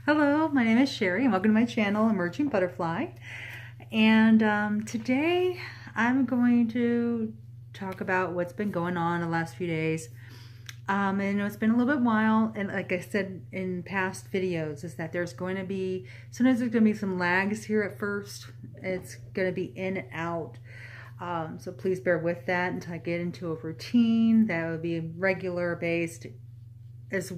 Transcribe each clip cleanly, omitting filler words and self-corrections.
Hello, my name is Sherry and welcome to my channel, Emerging Butterfly. And today I'm going to talk about what's been going on the last few days. And it's been a little bit while, and like I said in past videos, is that sometimes there's going to be some lags here at first. It's going to be in and out. So please bear with that until I get into a routine that will be regular based, as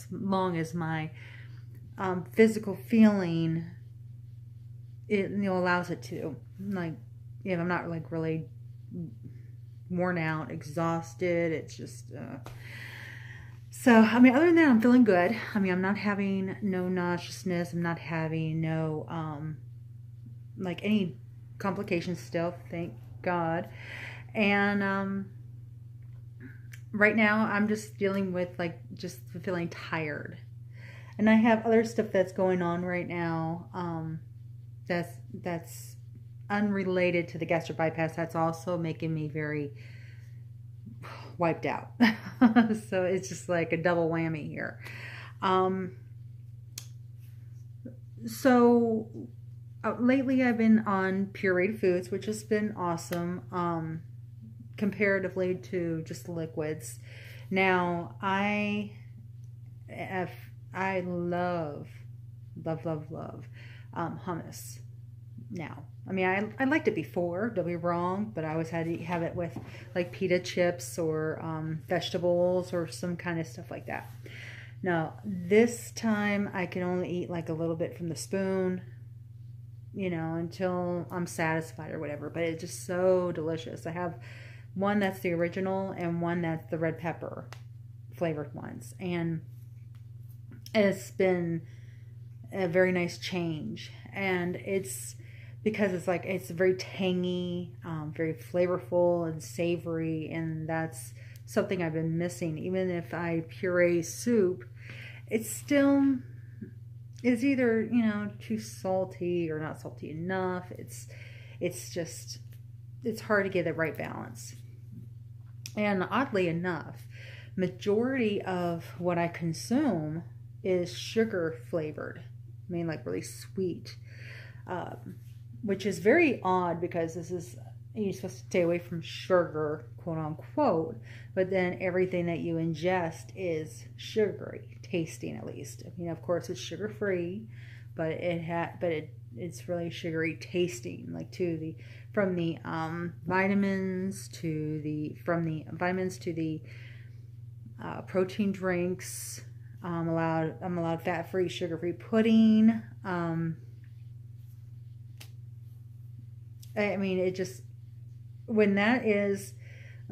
long as my physical feeling allows it to. Like, I'm not like really worn out, exhausted. It's just so other than that, I'm feeling good. I'm not having no nauseousness. I'm not having no like any complications still, thank God. And right now I'm just dealing with just feeling tired. And I have other stuff that's going on right now that's unrelated to the gastric bypass. That's also making me very wiped out. So it's just like a double whammy here. Lately I've been on pureed foods, which has been awesome comparatively to just liquids. Now I love hummus now. I liked it before, don't be wrong, but I always had to have it with like pita chips or vegetables or some kind of stuff like that. Now, this time I can only eat like a little bit from the spoon, until I'm satisfied or whatever, but it's just so delicious. I have one that's the original and one that's the red pepper flavored ones, and it's been a very nice change. And it's because it's very tangy, very flavorful and savory, and that's something I've been missing. Even if I puree soup, it's still is either too salty or not salty enough. It's hard to get the right balance. And oddly enough, majority of what I consume is sugar flavored. Like really sweet, which is very odd because you're supposed to stay away from sugar, quote unquote, but then everything that you ingest is sugary tasting, at least. Of course it's sugar free, but it's really sugary tasting, like from the vitamins to the protein drinks. I'm allowed fat-free, sugar-free pudding. It just, when that is,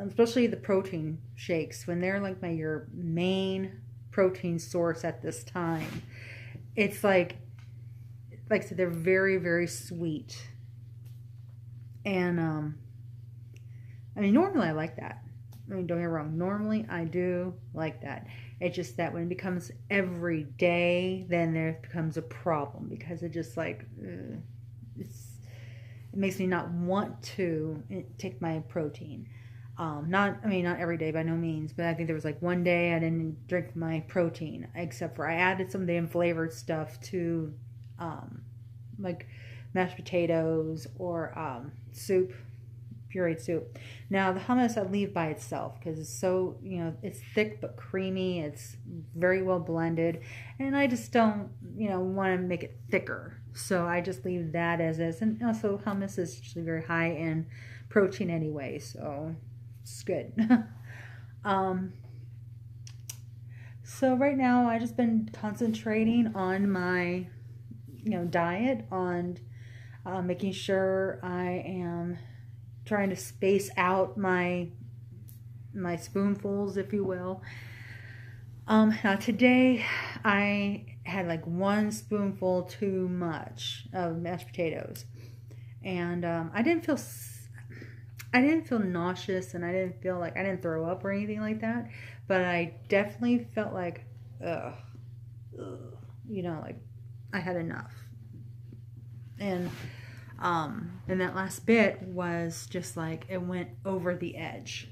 especially the protein shakes, when they're like your main protein source at this time, it's like I said, they're very, very sweet. And normally I like that. Don't get me wrong, normally I do like that. It's just that when it becomes every day, then there becomes a problem, because it just it makes me not want to take my protein. Not every day by no means, but I think there was like one day I didn't drink my protein, except for I added some damn flavored stuff to like mashed potatoes or soup. Pureed soup. Now the hummus I leave by itself because it's so, it's thick but creamy. It's very well blended, and I just don't, want to make it thicker. So I just leave that as is. And also hummus is usually very high in protein anyway, so it's good. So right now I just been concentrating on my, diet, on making sure I am trying to space out my spoonfuls, if you will. Now today I had like one spoonful too much of mashed potatoes, and I didn't feel nauseous, and I didn't feel like I didn't throw up or anything like that, but I definitely felt like like I had enough. And that last bit was just like, it went over the edge.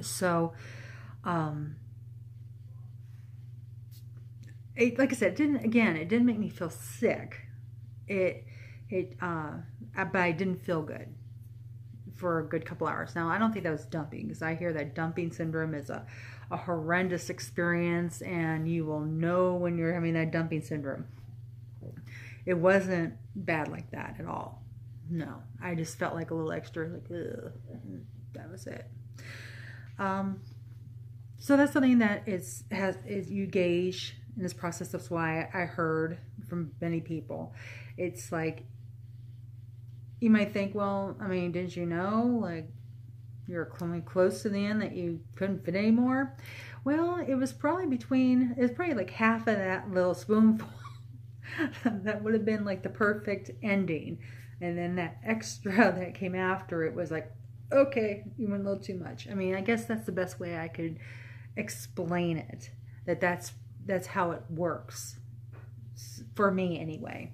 So, like I said, it didn't make me feel sick. But I didn't feel good for a good couple hours. Now, I don't think that was dumping, because I hear that dumping syndrome is a horrendous experience, and you will know when you're having that dumping syndrome. It wasn't bad like that at all. No, I just felt like a little extra, like, ugh, that was it. So that's something that is you gauge in this process. That's why I heard from many people. It's like, you might think, well, I mean, didn't you know, like, you're coming close to the end that you couldn't fit anymore? Well, it was probably like half of that little spoonful that would have been like the perfect ending. And then that extra that came after it was like, okay, you went a little too much. I mean, I guess that's the best way I could explain it. That's how it works. For me, anyway.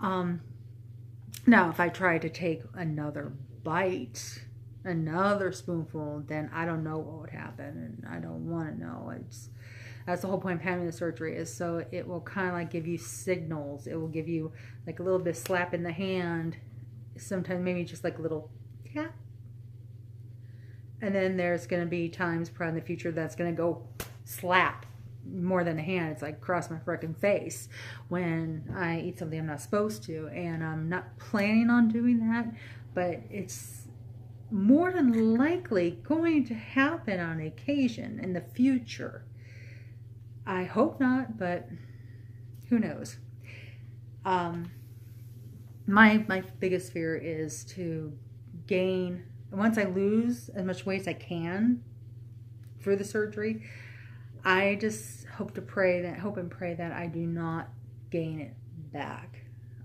Now, if I try to take another bite, another spoonful, then I don't know what would happen, and I don't want to know. That's the whole point of having the surgery, is so it will kind of like give you signals. It will give you like a little bit of slap in the hand, sometimes maybe just like a little tap. And then there's going to be times probably in the future that's going to go slap more than a hand. It's like across my freaking face when I eat something I'm not supposed to, and I'm not planning on doing that, but it's more than likely going to happen on occasion in the future. I hope not, but who knows. My biggest fear is to gain, once I lose as much weight as I can through the surgery, I just hope and pray that I do not gain it back.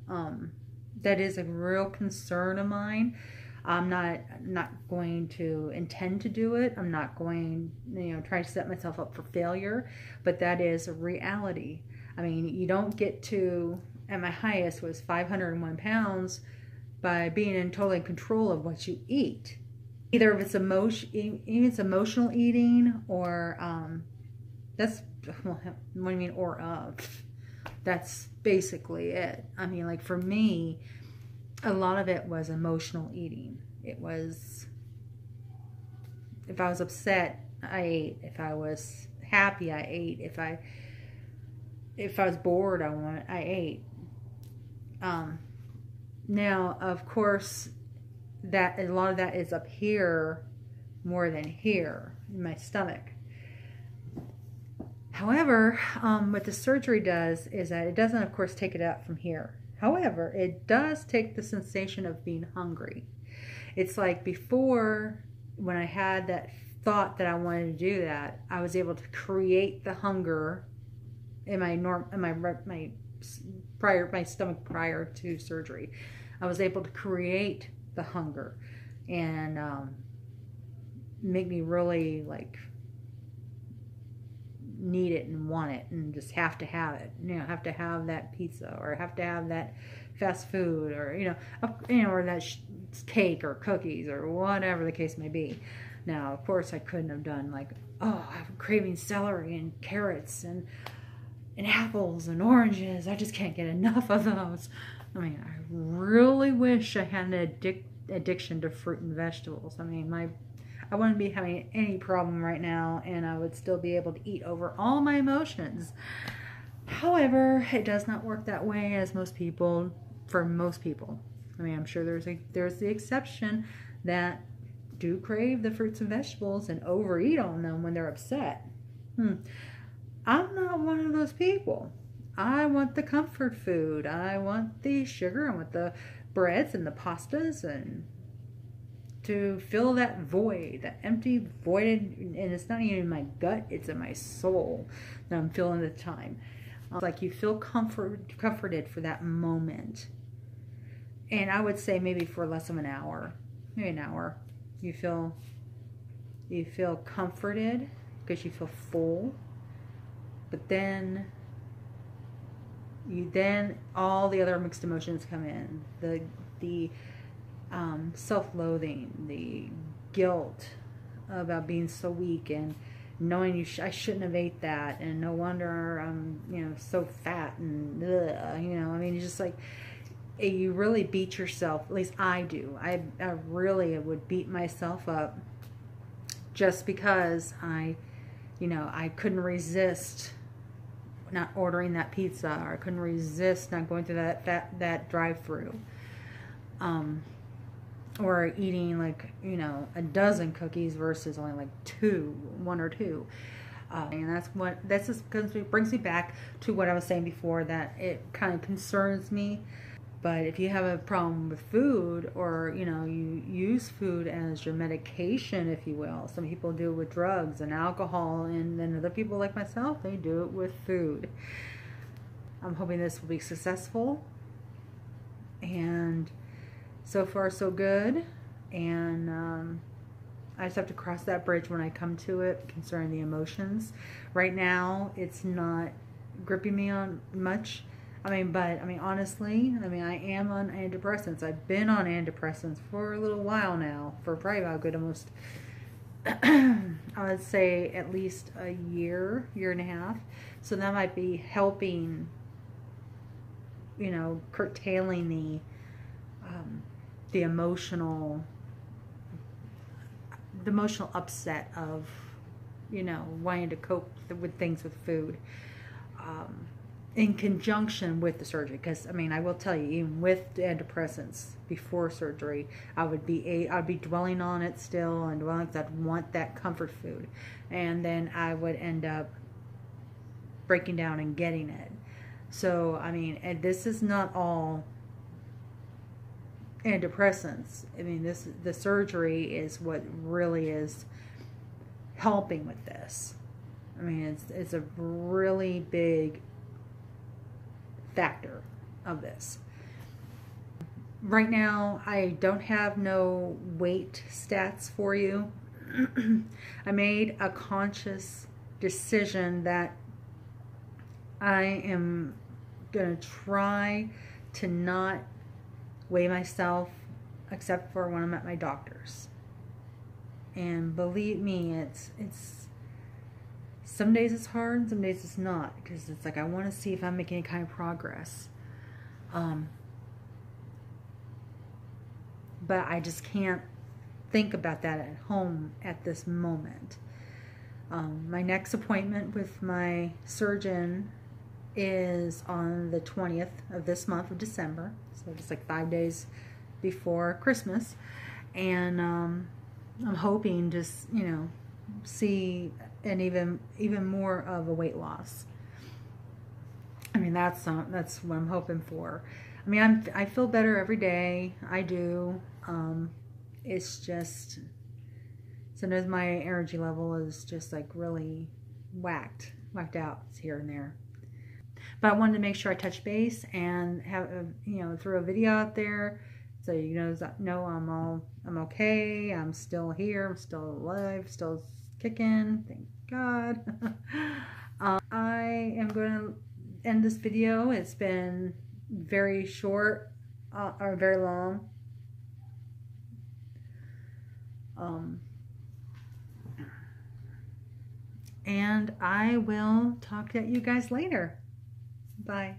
That is a real concern of mine. I'm not going to intend to do it. I'm not going, try to set myself up for failure, but that is a reality. I mean, you don't get to, at my highest was 501 pounds by being in total control of what you eat. Either if it's emotional eating, or that's, what do you mean, or that's basically it. I mean, like for me, a lot of it was emotional eating. It was, if I was upset, I ate. If I was happy, I ate. If I was bored, I ate. Now, of course, that a lot of that is up here more than here in my stomach. However, what the surgery does is that it doesn't, of course, take it out from here. However, it does take the sensation of being hungry. It's like before, when I had that thought that I wanted to do that, I was able to create the hunger in my stomach prior to surgery. I was able to create the hunger and make me really like need it and want it and just have to have it. Have to have that pizza, or have to have that fast food, or or that cake or cookies or whatever the case may be. Now, of course, I couldn't have done like, oh, I'm craving celery and carrots and apples and oranges. I just can't get enough of those. I mean, I really wish I had an addiction to fruit and vegetables. I mean, I wouldn't be having any problem right now, and I would still be able to eat over all my emotions. However, it does not work that way for most people. I mean, I'm sure there's the exception that do crave the fruits and vegetables and overeat on them when they're upset. I'm not one of those people. I want the comfort food. I want the sugar. I want the breads and the pastas, and to fill that void, that empty void, and it's not even in my gut, it's in my soul that I'm feeling at the time. It's like you feel comforted for that moment. And I would say maybe for less of an hour, maybe an hour, you feel comforted because you feel full. But then all the other mixed emotions come in. The self-loathing, the guilt about being so weak, and knowing I shouldn't have ate that, and no wonder I'm, you know, so fat and you know, I mean, it's just like, you really beat yourself. At least I do. I really would beat myself up just because you know, I couldn't resist not ordering that pizza, or I couldn't resist not going through that drive-through, or eating like, you know, a dozen cookies versus only like one or two. And that's just brings me back to what I was saying before, that it kind of concerns me. But if you have a problem with food, or, you know, you use food as your medication, if you will. Some people do it with drugs and alcohol, and then other people like myself, they do it with food. I'm hoping this will be successful. And so far, so good. And I just have to cross that bridge when I come to it concerning the emotions. Right now, it's not gripping me on much. But honestly, I am on antidepressants. I've been on antidepressants for a little while now, for probably about a good almost, I would say at least a year and a half. So that might be helping, you know, curtailing the emotional upset of, you know, wanting to cope with things with food. In conjunction with the surgery, because I will tell you, even with the antidepressants before surgery, I'd be dwelling on it still, and dwelling, because I'd want that comfort food, and then I would end up breaking down and getting it. So and this is not all antidepressants. The surgery is what really is helping with this. It's a really big factor of this. Right now, I don't have no weight stats for you. I made a conscious decision that I am gonna try to not weigh myself except for when I'm at my doctor's. And believe me, it's some days it's hard, and some days it's not, because it's like I want to see if I'm making any kind of progress. But I just can't think about that at home at this moment. My next appointment with my surgeon is on the 20th of this month of December, so it's like 5 days before Christmas, and I'm hoping to, you know, see an even more of a weight loss. That's what I'm hoping for. I feel better every day. I do. It's just sometimes my energy level is just like really whacked out here and there. But I wanted to make sure I touch base and have throw a video out there, so you know I'm okay. I'm still here. I'm still alive. Still kicking. Thank God. I am going to end this video. It's been very short or very long. And I will talk to you guys later. Bye.